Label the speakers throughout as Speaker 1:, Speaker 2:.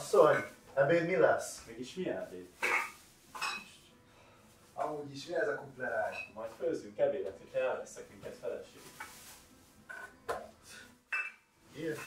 Speaker 1: Asszony, ebéd mi lesz?
Speaker 2: Mégis milyen ebéd?
Speaker 1: Amúgy is mi ez a kupleráj?
Speaker 2: Majd főzzünk ebédet, hogyha elveszek minket feleség.
Speaker 1: Ír.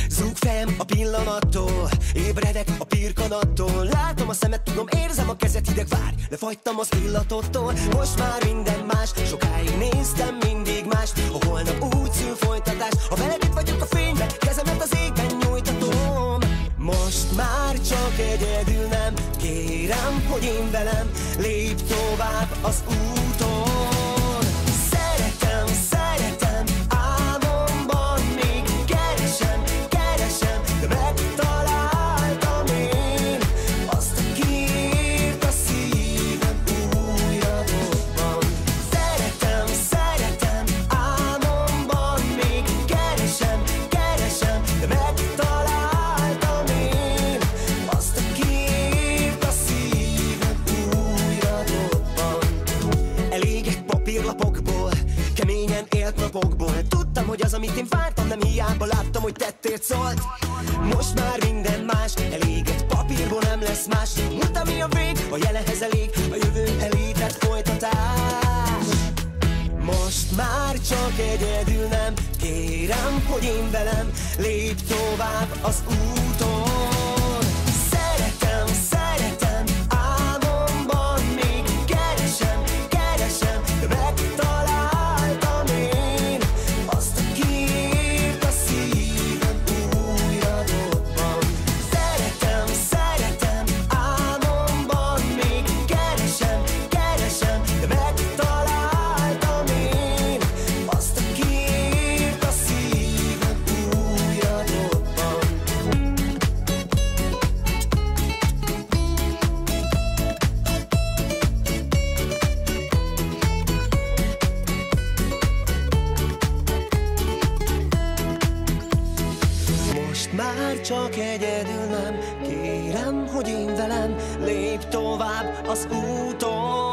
Speaker 3: Zúg fejem a pillanattól, ébredek a pirkanattól. Látom a szemed, tudom, érzem a kezed, hideg várj, lefagytam az illatottól. Most már minden más, sokáig néztem mindig más. A holnap úgy szül folytatás, ha veled itt vagyok a fényben, kezemet az égben nyújtatom. Most már csak egyedül nem, kérem, hogy én velem lépj tovább az úton. Szeretem, szeretem, álmomban még keresem, keresem, de megtaláltam én azt, aki írt a szívem újra dobban. Szeretem, szeretem, álmomban még keresem, keresem, de megtaláltam én azt, aki írt a szívem újra dobban. Elég egy papírlapokból, keményen élt napokból. Tudtam, hogy az, amit én vártam, nem hiába, láttam, hogy tettért szólt. Most már minden más, elég egy papírból, nem lesz más. Múlt, ami a vég, a jelenhez elég, a jövő elé tett folytatás. Most már csak egyedül nem, kérem, hogy én velem lépj tovább az úton. Szeretem, szeretem, álmomban még keresem, keresem, de megtaláltam én azt, aki írt a szívem újra dobban. Szeretem, szeretem, álmomban még keresem, keresem, de megtaláltam én azt, aki írt a szívem újra dobban. Most már csak egyedül nem, kérem, hogy én velem lépj tovább az úton.